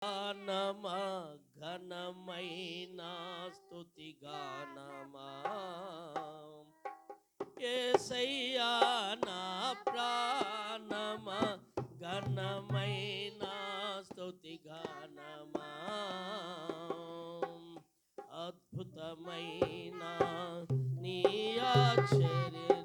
గానమా ఘనమైన స్తుతి గానమా యేసయ్యా నా ప్రాణమా ఘనమైన స్తుతి గానమా అద్భుతమైన నీ ఆశ్చర్య